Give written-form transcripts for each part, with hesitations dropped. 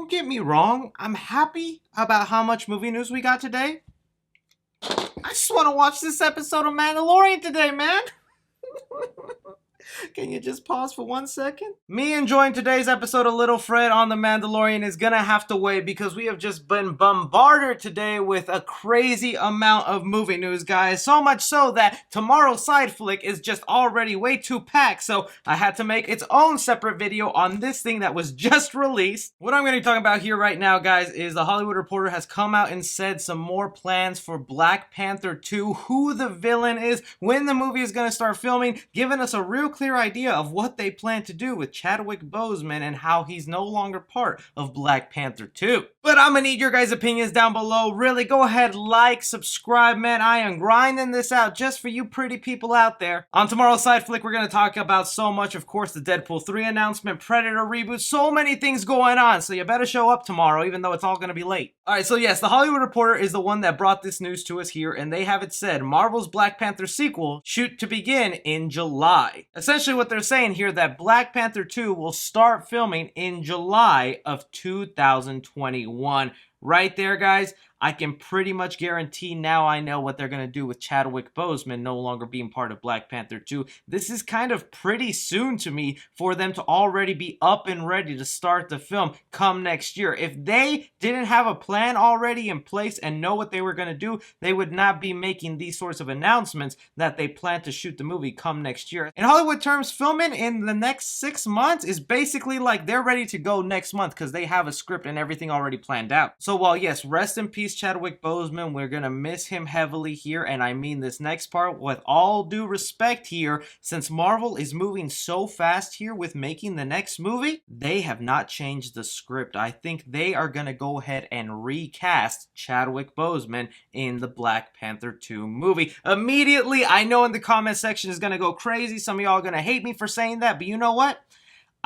don't get me wrong, I'm happy about how much movie news we got today. I just want to watch this episode of Mandalorian today, man. Can you just pause for 1 second? Me enjoying today's episode of Little Fred on The Mandalorian is gonna have to wait because we have just been bombarded today with a crazy amount of movie news, guys. So much so that tomorrow's side flick is just already way too packed, so I had to make its own separate video on this thing that was just released. What I'm gonna be talking about here right now, guys, is The Hollywood Reporter has come out and said some more plans for Black Panther 2, who the villain is, when the movie is gonna start filming, giving us a real clear idea of what they plan to do with Chadwick Boseman and how he's no longer part of Black Panther 2. But I'm gonna need your guys' opinions down below. Really, go ahead, like, subscribe, man. I am grinding this out just for you pretty people out there. On tomorrow's side flick, we're gonna talk about so much. Of course, the Deadpool 3 announcement, Predator reboot, so many things going on. So you better show up tomorrow, even though it's all gonna be late. Alright, so yes, The Hollywood Reporter is the one that brought this news to us here, and they have it said Marvel's Black Panther sequel shoot to begin in July. Essentially what they're saying here that Black Panther 2 will start filming in July of 2021. Right there, guys. I can pretty much guarantee now I know what they're going to do with Chadwick Boseman no longer being part of Black Panther 2. This is kind of pretty soon to me for them to already be up and ready to start the film come next year. If they didn't have a plan already in place and know what they were going to do, they would not be making these sorts of announcements that they plan to shoot the movie come next year. In Hollywood terms, filming in the next 6 months is basically like they're ready to go next month because they have a script and everything already planned out. So while yes, rest in peace Chadwick Boseman, we're gonna miss him heavily here, and I mean this next part with all due respect here, since Marvel is moving so fast here with making the next movie, they have not changed the script. I think they are gonna go ahead and recast Chadwick Boseman in the Black Panther 2 movie. Immediately, I know in the comment section is gonna go crazy, some of y'all are gonna hate me for saying that, but you know what?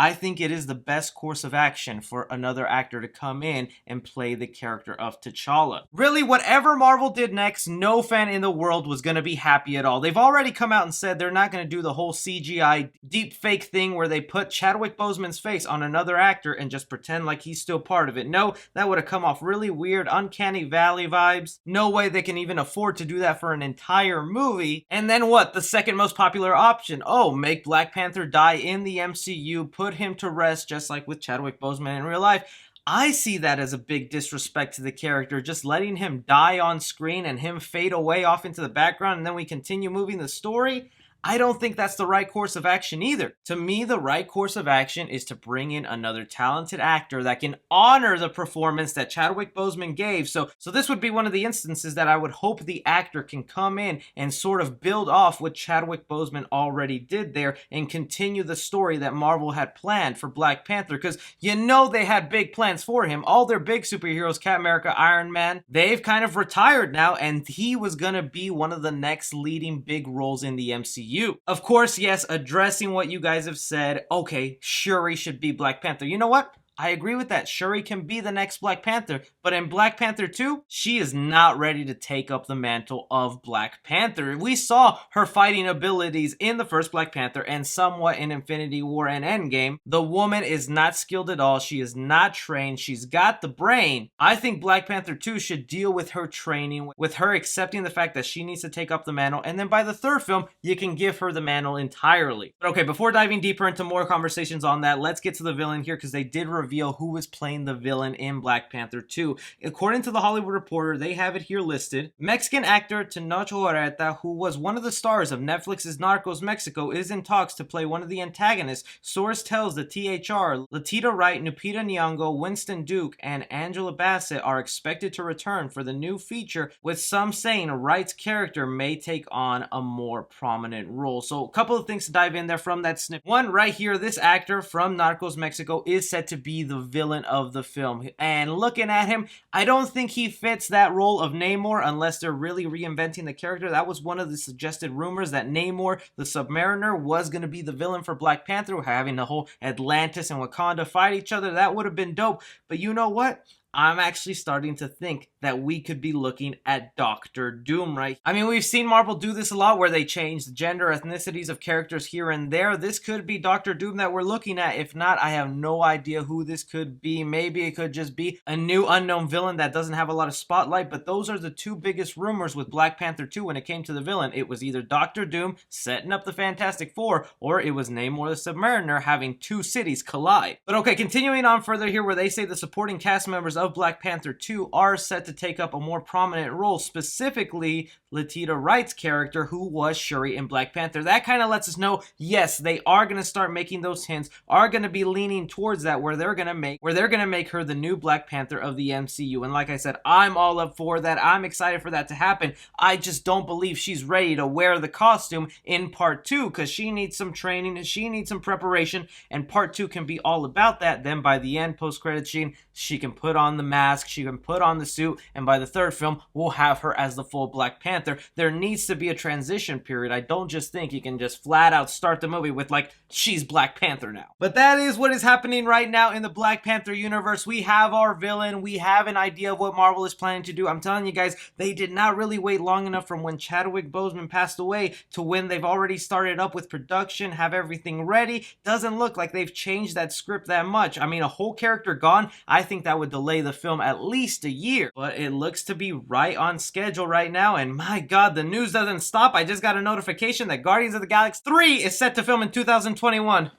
I think it is the best course of action for another actor to come in and play the character of T'Challa. Really, whatever Marvel did next, no fan in the world was going to be happy at all. They've already come out and said they're not going to do the whole CGI deep fake thing where they put Chadwick Boseman's face on another actor and just pretend like he's still part of it. No, that would have come off really weird, uncanny valley vibes. No way they can even afford to do that for an entire movie. And then what? The second most popular option. Oh, make Black Panther die in the MCU, put him to rest just like with Chadwick Boseman in real life. I see that as a big disrespect to the character, just letting him die on screen and him fade away off into the background and then we continue moving the story. I don't think that's the right course of action either. To me, the right course of action is to bring in another talented actor that can honor the performance that Chadwick Boseman gave. So this would be one of the instances that I would hope the actor can come in and sort of build off what Chadwick Boseman already did there and continue the story that Marvel had planned for Black Panther, because you know they had big plans for him. All their big superheroes, Captain America, Iron Man, they've kind of retired now, and he was going to be one of the next leading big roles in the MCU. Of course, yes, addressing what you guys have said, okay, Shuri should be Black Panther. You know what? I agree with that. Shuri can be the next Black Panther, but in Black Panther 2, she is not ready to take up the mantle of Black Panther. We saw her fighting abilities in the first Black Panther and somewhat in Infinity War and Endgame. The woman is not skilled at all. She is not trained. She's got the brain. I think Black Panther 2 should deal with her training, with her accepting the fact that she needs to take up the mantle, and then by the third film, you can give her the mantle entirely. But okay, before diving deeper into more conversations on that, let's get to the villain here because they did reveal who was playing the villain in Black Panther 2. According to The Hollywood Reporter, they have it here listed. Mexican actor Tenoch Huerta, who was one of the stars of Netflix's Narcos Mexico, is in talks to play one of the antagonists. Source tells the THR, Latita Wright, Lupita Nyong'o, Winston Duke, and Angela Bassett are expected to return for the new feature, with some saying Wright's character may take on a more prominent role. So a couple of things to dive in there from that snip. One, right here, this actor from Narcos Mexico is set to be the villain of the film. And looking at him, I don't think he fits that role of Namor unless they're really reinventing the character. That was one of the suggested rumors that Namor, the Submariner, was going to be the villain for Black Panther, having the whole Atlantis and Wakanda fight each other. That would have been dope. But you know what? I'm actually starting to think that we could be looking at Doctor Doom, right? I mean, we've seen Marvel do this a lot where they change the gender, ethnicities of characters here and there. This could be Doctor Doom that we're looking at. If not, I have no idea who this could be. Maybe it could just be a new unknown villain that doesn't have a lot of spotlight, but those are the two biggest rumors with Black Panther 2 when it came to the villain. It was either Doctor Doom setting up the Fantastic Four, or it was Namor the Submariner having two cities collide. But okay, continuing on further here where they say the supporting cast members of Black Panther 2 are set to take up a more prominent role, specifically Letitia Wright's character, who was Shuri in Black Panther. That kind of lets us know, yes, they are going to start making those hints, are going to be leaning towards that, where they're going to make her the new Black Panther of the MCU. And like I said, I'm all up for that. I'm excited for that to happen. I just don't believe she's ready to wear the costume in part 2, because she needs some training and she needs some preparation, and part 2 can be all about that. Then by the end, post-credit scene, she can put on the mask, she can put on the suit, and by the third film, we'll have her as the full Black Panther. There needs to be a transition period. I don't just think you can just flat out start the movie with like, she's Black Panther now. But that is what is happening right now in the Black Panther universe. We have our villain, we have an idea of what Marvel is planning to do. I'm telling you guys, they did not really wait long enough from when Chadwick Boseman passed away to when they've already started up with production, have everything ready. Doesn't look like they've changed that script that much. I mean, a whole character gone, I think that would delay the film at least a year. But it looks to be right on schedule right now, and my god, the news doesn't stop. I just got a notification that Guardians of the Galaxy 3 is set to film in 2021.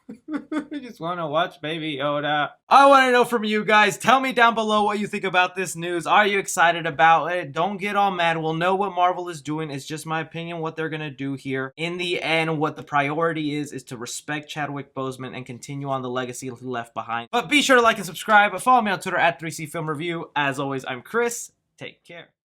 I just want to watch Baby Yoda. I want to know from you guys. Tell me down below what you think about this news. Are you excited about it? Don't get all mad. We'll know what Marvel is doing. It's just my opinion what they're going to do here. In the end, what the priority is to respect Chadwick Boseman and continue on the legacy he left behind. But be sure to like and subscribe. Follow me on Twitter at 3C Film Review. As always, I'm Chris. Take care.